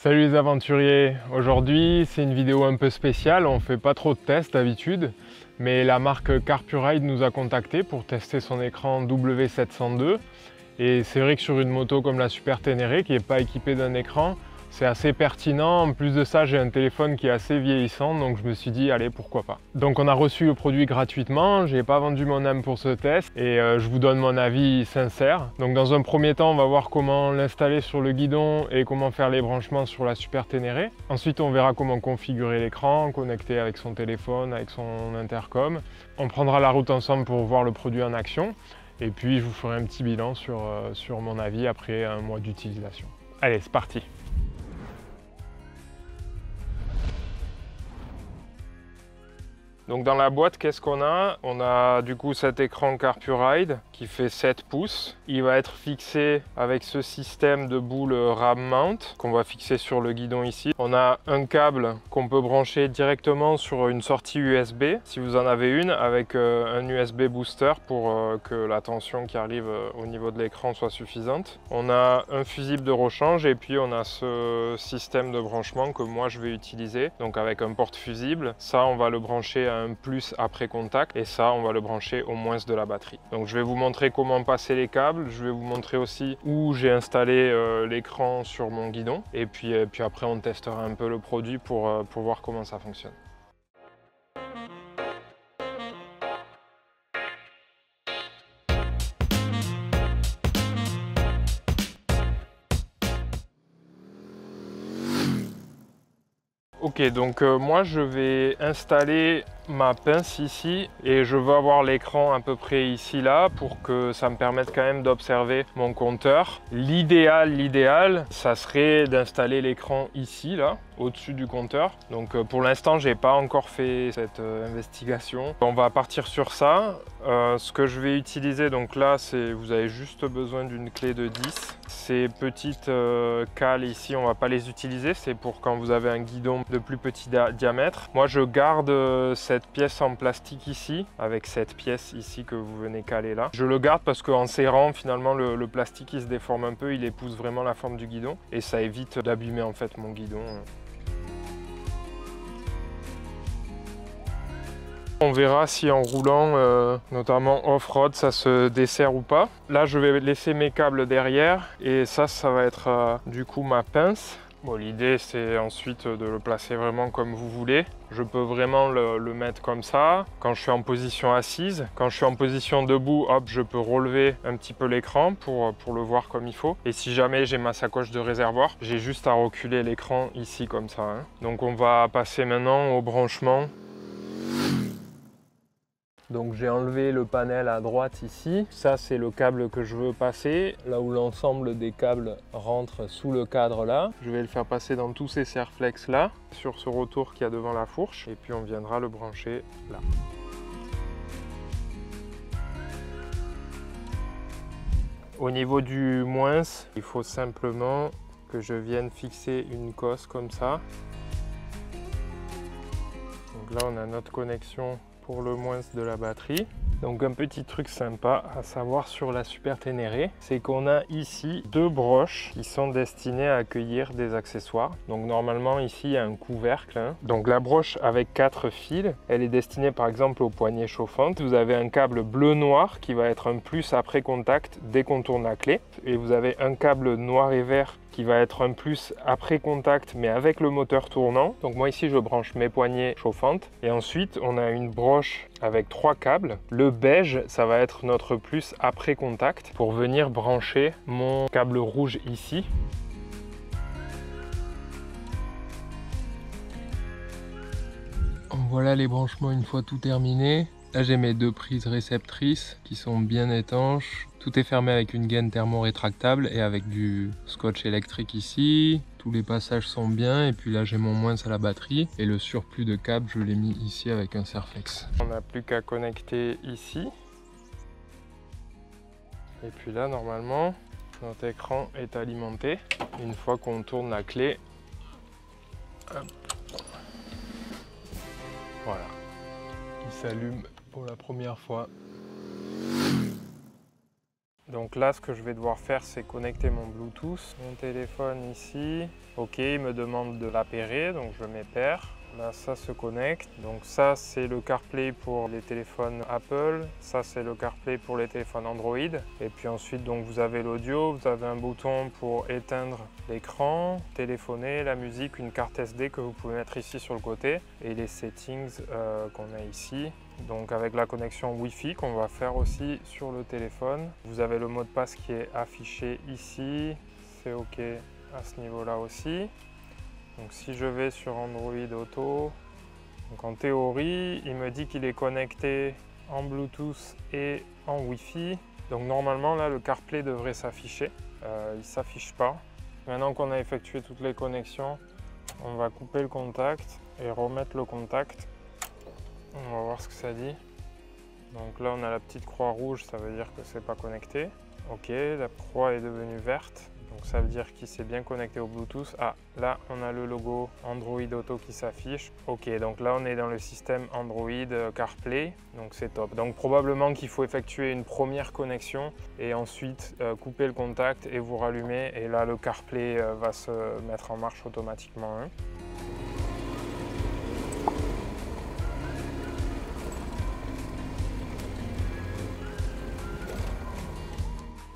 Salut les aventuriers, aujourd'hui c'est une vidéo un peu spéciale, on fait pas trop de tests d'habitude, mais la marque Carpuride nous a contacté pour tester son écran W702 et c'est vrai que sur une moto comme la Super Ténéré qui n'est pas équipée d'un écran, c'est assez pertinent. En plus de ça, j'ai un téléphone qui est assez vieillissant, donc je me suis dit allez, pourquoi pas. Donc on a reçu le produit gratuitement, j'ai pas vendu mon âme pour ce test et je vous donne mon avis sincère. Donc dans un premier temps, on va voir comment l'installer sur le guidon et comment faire les branchements sur la Super Ténéré. Ensuite, on verra comment configurer l'écran, connecter avec son téléphone, avec son intercom. On prendra la route ensemble pour voir le produit en action et puis je vous ferai un petit bilan sur mon avis après un mois d'utilisation. Allez, c'est parti! Donc dans la boîte, qu'est-ce qu'on a? On a du coup cet écran Carpuride qui fait 7 pouces. Il va être fixé avec ce système de boule RAM mount qu'on va fixer sur le guidon ici. On a un câble qu'on peut brancher directement sur une sortie USB, si vous en avez une, avec un USB booster pour que la tension qui arrive au niveau de l'écran soit suffisante. On a un fusible de rechange et puis on a ce système de branchement que moi je vais utiliser, donc avec un porte fusible. Ça, on va le brancher à un plus après contact et ça on va le brancher au moins de la batterie. Donc je vais vous montrer comment passer les câbles, je vais vous montrer aussi où j'ai installé l'écran sur mon guidon et puis après on testera un peu le produit pour voir comment ça fonctionne. Ok, donc moi je vais installer ma pince ici et je veux avoir l'écran à peu près ici là pour que ça me permette quand même d'observer mon compteur. L'idéal, ça serait d'installer l'écran ici là, au-dessus du compteur. Donc pour l'instant, j'ai pas encore fait cette investigation. On va partir sur ça. Ce que je vais utiliser, donc là, c'est vous avez juste besoin d'une clé de 10. Ces petites cales ici, on va pas les utiliser. C'est pour quand vous avez un guidon de plus petit diamètre. Moi, je garde cette pièce en plastique ici, avec cette pièce ici que vous venez caler là. Je le garde parce qu'en serrant, finalement, le plastique il se déforme un peu, il épouse vraiment la forme du guidon et ça évite d'abîmer en fait mon guidon. On verra si en roulant, notamment off-road, ça se dessert ou pas. Là, je vais laisser mes câbles derrière et ça va être du coup ma pince. Bon, l'idée, c'est ensuite de le placer vraiment comme vous voulez. Je peux vraiment le mettre comme ça. Quand je suis en position assise, quand je suis en position debout, hop, je peux relever un petit peu l'écran pour le voir comme il faut. Et si jamais j'ai ma sacoche de réservoir, j'ai juste à reculer l'écran ici comme ça, hein. Donc on va passer maintenant au branchement. Donc j'ai enlevé le panel à droite ici. Ça, c'est le câble que je veux passer, là où l'ensemble des câbles rentre sous le cadre là. Je vais le faire passer dans tous ces serflex là, sur ce retour qu'il y a devant la fourche. Et puis on viendra le brancher là. Au niveau du moins, il faut simplement que je vienne fixer une cosse comme ça. Donc là, on a notre connexion pour le moins de la batterie. Donc un petit truc sympa à savoir sur la Super Ténéré, c'est qu'on a ici deux broches qui sont destinées à accueillir des accessoires. Donc normalement ici il y a un couvercle, hein. Donc la broche avec 4 fils, elle est destinée par exemple aux poignées chauffantes. Vous avez un câble bleu-noir qui va être un plus après contact dès qu'on tourne la clé. Et vous avez un câble noir et vert qui va être un plus après contact mais avec le moteur tournant. Donc moi ici je branche mes poignées chauffantes et ensuite on a une broche avec 3 câbles. Le beige, ça va être notre plus après contact pour venir brancher mon câble rouge ici. Voilà les branchements une fois tout terminé. Là j'ai mes deux prises réceptrices qui sont bien étanches. Tout est fermé avec une gaine thermo-rétractable et avec du scotch électrique ici. Tous les passages sont bien et puis là j'ai mon moins à la batterie et le surplus de câbles je l'ai mis ici avec un serflex. On n'a plus qu'à connecter ici. Et puis là normalement notre écran est alimenté. Une fois qu'on tourne la clé, hop. Voilà, il s'allume pour la première fois. Donc là, ce que je vais devoir faire, c'est connecter mon Bluetooth, mon téléphone ici. Ok, il me demande de l'appairer, donc je mets pair. Là, ça se connecte. Donc ça, c'est le CarPlay pour les téléphones Apple. Ça, c'est le CarPlay pour les téléphones Android. Et puis ensuite, donc, vous avez l'audio. Vous avez un bouton pour éteindre l'écran, téléphoner, la musique, une carte SD que vous pouvez mettre ici sur le côté. Et les settings qu'on a ici. Donc avec la connexion Wi-Fi qu'on va faire aussi sur le téléphone. Vous avez le mot de passe qui est affiché ici. C'est OK à ce niveau-là aussi. Donc si je vais sur Android Auto, donc en théorie, il me dit qu'il est connecté en Bluetooth et en Wi-Fi. Donc normalement là, le CarPlay devrait s'afficher. Il ne s'affiche pas. Maintenant qu'on a effectué toutes les connexions, on va couper le contact et remettre le contact. On va voir ce que ça dit. Donc là, on a la petite croix rouge, ça veut dire que c'est pas connecté. Ok, la croix est devenue verte. Donc ça veut dire qu'il s'est bien connecté au Bluetooth. Ah, là on a le logo Android Auto qui s'affiche. Ok, donc là on est dans le système Android CarPlay, donc c'est top. Donc probablement qu'il faut effectuer une première connexion et ensuite couper le contact et vous rallumer. Et là le CarPlay va se mettre en marche automatiquement. Hein.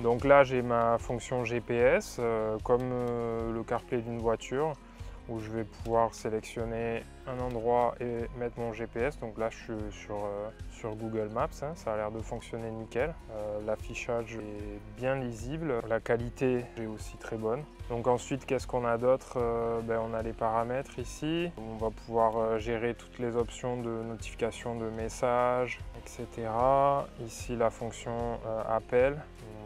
Donc là j'ai ma fonction GPS comme le CarPlay d'une voiture où je vais pouvoir sélectionner un endroit et mettre mon GPS. Donc là je suis sur Google Maps, hein. Ça a l'air de fonctionner nickel. L'affichage est bien lisible, la qualité est aussi très bonne. Donc ensuite qu'est-ce qu'on a d'autre? On a les paramètres ici. On va pouvoir gérer toutes les options de notification de messages, etc. Ici la fonction appel.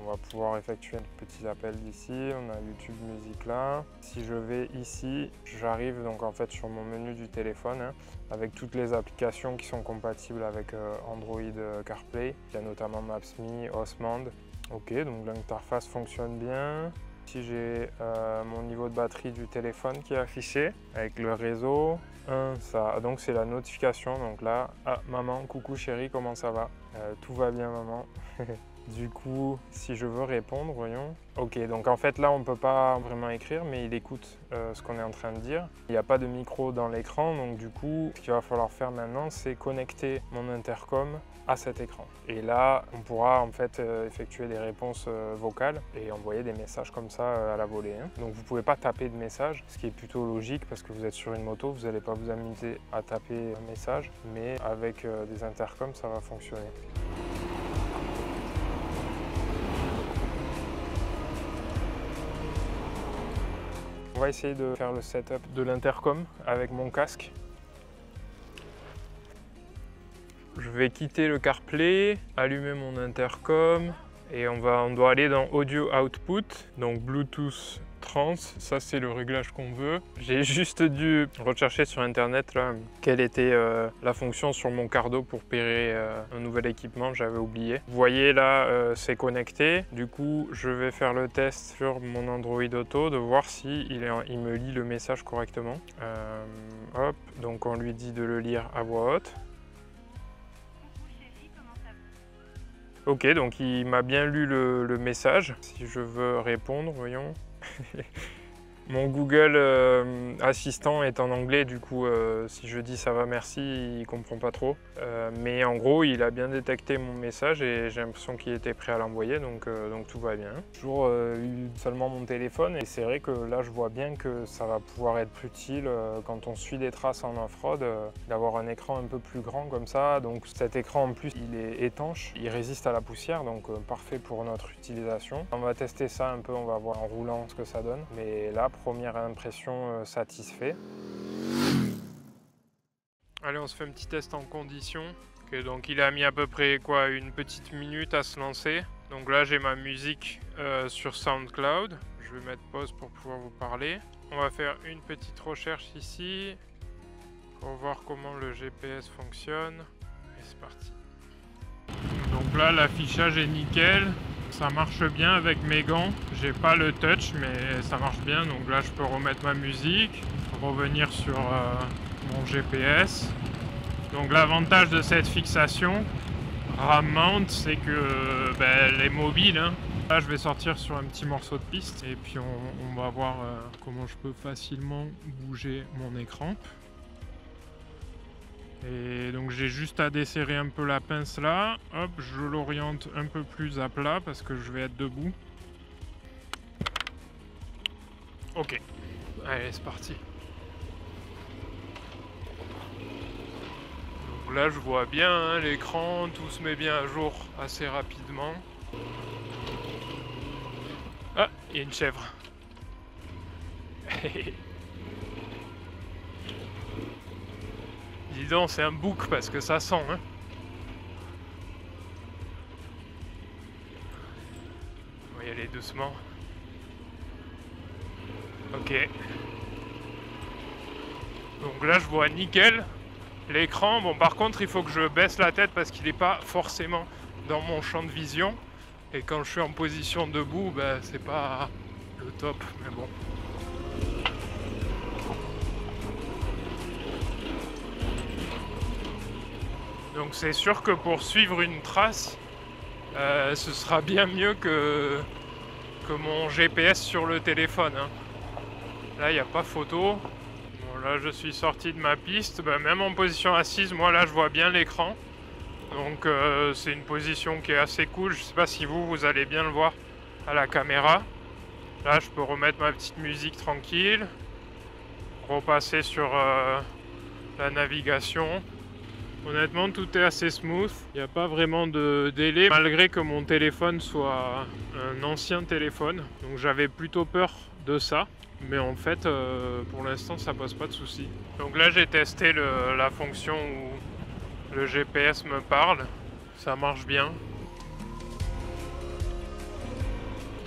On va pouvoir effectuer un petit appel d'ici, on a YouTube Music là. Si je vais ici, j'arrive donc en fait sur mon menu du téléphone hein, avec toutes les applications qui sont compatibles avec Android CarPlay. Il y a notamment Maps.me, Osmand. Ok, donc l'interface fonctionne bien. Ici j'ai mon niveau de batterie du téléphone qui est affiché avec le réseau. Donc c'est la notification, donc là, ah maman, coucou chérie, comment ça va? Tout va bien maman. Du coup, si je veux répondre, voyons. Ok, donc en fait là, on ne peut pas vraiment écrire, mais il écoute ce qu'on est en train de dire. Il n'y a pas de micro dans l'écran, donc du coup, ce qu'il va falloir faire maintenant, c'est connecter mon intercom à cet écran. Et là, on pourra en fait effectuer des réponses vocales et envoyer des messages comme ça à la volée. Hein. Donc vous ne pouvez pas taper de message, ce qui est plutôt logique parce que vous êtes sur une moto, vous n'allez pas vous amuser à taper un message, mais avec des intercoms, ça va fonctionner. On va essayer de faire le setup de l'intercom avec mon casque. Je vais quitter le CarPlay, allumer mon intercom et on doit aller dans Audio Output, donc Bluetooth Trans, ça c'est le réglage qu'on veut. J'ai juste dû rechercher sur internet là, quelle était la fonction sur mon Cardo pour pairer un nouvel équipement, j'avais oublié. Vous voyez là, c'est connecté. Du coup, je vais faire le test sur mon Android Auto de voir si il me lit le message correctement. Hop, donc on lui dit de le lire à voix haute. Ok, donc il m'a bien lu le message. Si je veux répondre, voyons. Mon Google Assistant est en anglais, du coup si je dis ça va merci, il comprend pas trop. Mais en gros, il a bien détecté mon message et j'ai l'impression qu'il était prêt à l'envoyer, donc tout va bien. J'ai toujours eu seulement mon téléphone et c'est vrai que là je vois bien que ça va pouvoir être utile quand on suit des traces en off-road, d'avoir un écran un peu plus grand comme ça. Donc cet écran en plus il est étanche, il résiste à la poussière, donc parfait pour notre utilisation. On va tester ça un peu, on va voir en roulant ce que ça donne. Mais là, première impression satisfait. Allez, on se fait un petit test en condition. Okay, donc il a mis à peu près quoi, une petite minute à se lancer. Donc là j'ai ma musique sur SoundCloud. Je vais mettre pause pour pouvoir vous parler. On va faire une petite recherche ici pour voir comment le GPS fonctionne. Et c'est parti. Donc là l'affichage est nickel. Ça marche bien avec mes gants, j'ai pas le touch mais ça marche bien, donc là je peux remettre ma musique, revenir sur mon GPS. Donc l'avantage de cette fixation RAM mount, c'est que elle est mobile, hein. Là je vais sortir sur un petit morceau de piste et puis on va voir comment je peux facilement bouger mon écran. Et donc j'ai juste à desserrer un peu la pince là, hop, je l'oriente un peu plus à plat parce que je vais être debout. Ok, allez c'est parti. Donc là je vois bien hein, l'écran, tout se met bien à jour assez rapidement. Ah, il y a une chèvre. Dis donc, c'est un bouc parce que ça sent, hein. On va y aller doucement. Ok. Donc là, je vois nickel l'écran. Bon, par contre, il faut que je baisse la tête parce qu'il n'est pas forcément dans mon champ de vision. Et quand je suis en position debout, ben, c'est pas le top, mais bon. Donc c'est sûr que pour suivre une trace, ce sera bien mieux que mon GPS sur le téléphone. Hein. Là, il n'y a pas photo. Bon, là, je suis sorti de ma piste. Ben, même en position assise, moi, là, je vois bien l'écran. Donc c'est une position qui est assez cool. Je ne sais pas si vous allez bien le voir à la caméra. Là, je peux remettre ma petite musique tranquille. Repasser sur la navigation. Honnêtement, tout est assez smooth. Il n'y a pas vraiment de délai, malgré que mon téléphone soit un ancien téléphone. Donc j'avais plutôt peur de ça. Mais en fait, pour l'instant, ça pose pas de soucis. Donc là, j'ai testé la fonction où le GPS me parle. Ça marche bien.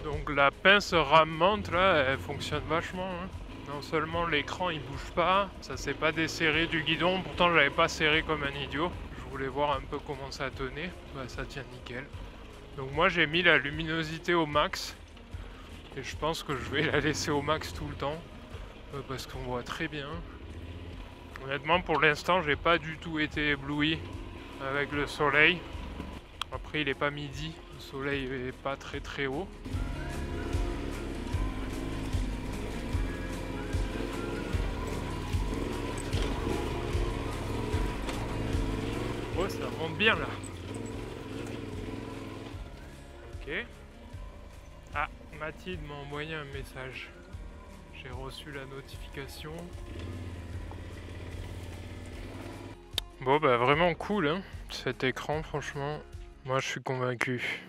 Donc la pince ramante, là, elle fonctionne vachement. Hein. Non seulement l'écran il bouge pas, ça s'est pas desserré du guidon, pourtant j'avais pas serré comme un idiot. Je voulais voir un peu comment ça tenait, bah, ça tient nickel. Donc moi j'ai mis la luminosité au max, et je pense que je vais la laisser au max tout le temps, parce qu'on voit très bien. Honnêtement pour l'instant j'ai pas du tout été ébloui avec le soleil. Après il est pas midi, le soleil est pas très haut. Oh, ça monte bien là. Ok. Ah, Mathilde m'a envoyé un message. J'ai reçu la notification. Bon bah vraiment cool hein, cet écran franchement. Moi je suis convaincu.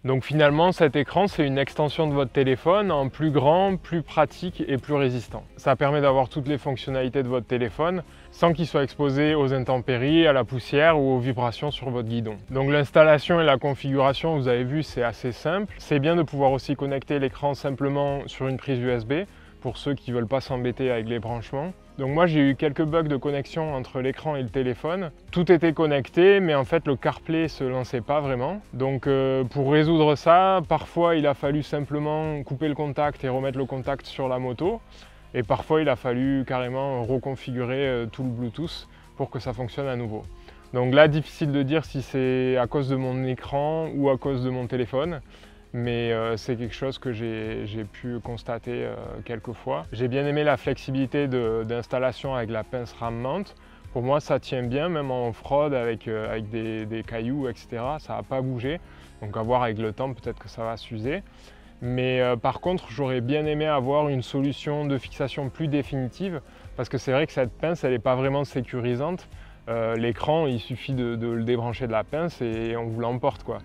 Donc finalement cet écran c'est une extension de votre téléphone en plus grand, plus pratique et plus résistant. Ça permet d'avoir toutes les fonctionnalités de votre téléphone sans qu'il soit exposé aux intempéries, à la poussière ou aux vibrations sur votre guidon. Donc l'installation et la configuration, vous avez vu, c'est assez simple. C'est bien de pouvoir aussi connecter l'écran simplement sur une prise USB pour ceux qui ne veulent pas s'embêter avec les branchements. Donc moi j'ai eu quelques bugs de connexion entre l'écran et le téléphone. Tout était connecté mais en fait le CarPlay se lançait pas vraiment. Donc pour résoudre ça, parfois il a fallu simplement couper le contact et remettre le contact sur la moto. Et parfois il a fallu carrément reconfigurer tout le Bluetooth pour que ça fonctionne à nouveau. Donc là difficile de dire si c'est à cause de mon écran ou à cause de mon téléphone. Mais c'est quelque chose que j'ai pu constater quelques fois. J'ai bien aimé la flexibilité d'installation avec la pince RAM mount. Pour moi ça tient bien, même en off-road avec des cailloux, etc. Ça n'a pas bougé. Donc à voir avec le temps, peut-être que ça va s'user. Mais par contre, j'aurais bien aimé avoir une solution de fixation plus définitive parce que c'est vrai que cette pince, elle n'est pas vraiment sécurisante. L'écran, il suffit de le débrancher de la pince et on vous l'emporte, quoi.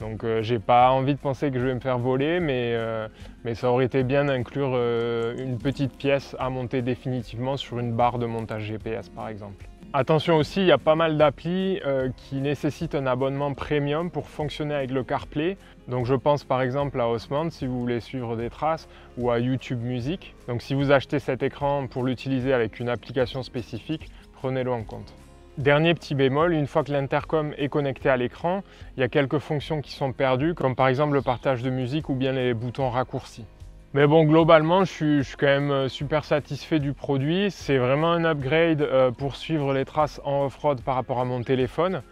Donc j'ai pas envie de penser que je vais me faire voler, mais ça aurait été bien d'inclure une petite pièce à monter définitivement sur une barre de montage GPS par exemple. Attention aussi, il y a pas mal d'applis qui nécessitent un abonnement premium pour fonctionner avec le CarPlay. Donc je pense par exemple à Osmond si vous voulez suivre des traces ou à YouTube Music. Donc si vous achetez cet écran pour l'utiliser avec une application spécifique, prenez-le en compte. Dernier petit bémol, une fois que l'intercom est connecté à l'écran, il y a quelques fonctions qui sont perdues, comme par exemple le partage de musique ou bien les boutons raccourcis. Mais bon, globalement, je suis quand même super satisfait du produit. C'est vraiment un upgrade pour suivre les traces en off-road par rapport à mon téléphone.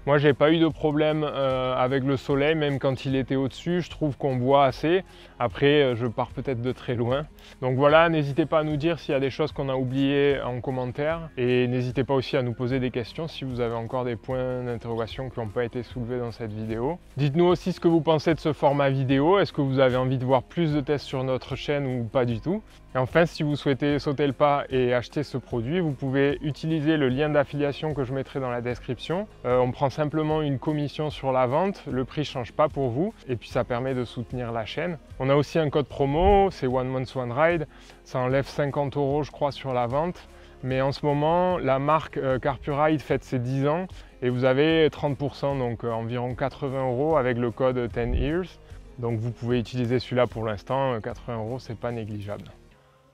Moi, j'ai pas eu de problème avec le soleil, même quand il était au-dessus, je trouve qu'on voit assez. Après, je pars peut-être de très loin. Donc voilà, n'hésitez pas à nous dire s'il y a des choses qu'on a oubliées en commentaire. Et n'hésitez pas aussi à nous poser des questions si vous avez encore des points d'interrogation qui n'ont pas été soulevés dans cette vidéo. Dites-nous aussi ce que vous pensez de ce format vidéo. Est-ce que vous avez envie de voir plus de tests sur notre chaîne ou pas du tout? Et enfin, si vous souhaitez sauter le pas et acheter ce produit, vous pouvez utiliser le lien d'affiliation que je mettrai dans la description. On prend simplement une commission sur la vente, le prix ne change pas pour vous et puis ça permet de soutenir la chaîne. On a aussi un code promo, c'est One Month One Ride, ça enlève 50 € je crois sur la vente. Mais en ce moment, la marque CarpuRide fête ses 10 ans et vous avez 30%, donc environ 80 € avec le code 10 Years. Donc vous pouvez utiliser celui-là pour l'instant, 80 € c'est pas négligeable.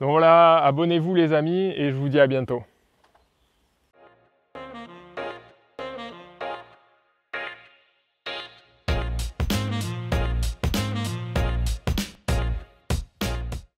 Donc voilà, abonnez-vous les amis et je vous dis à bientôt.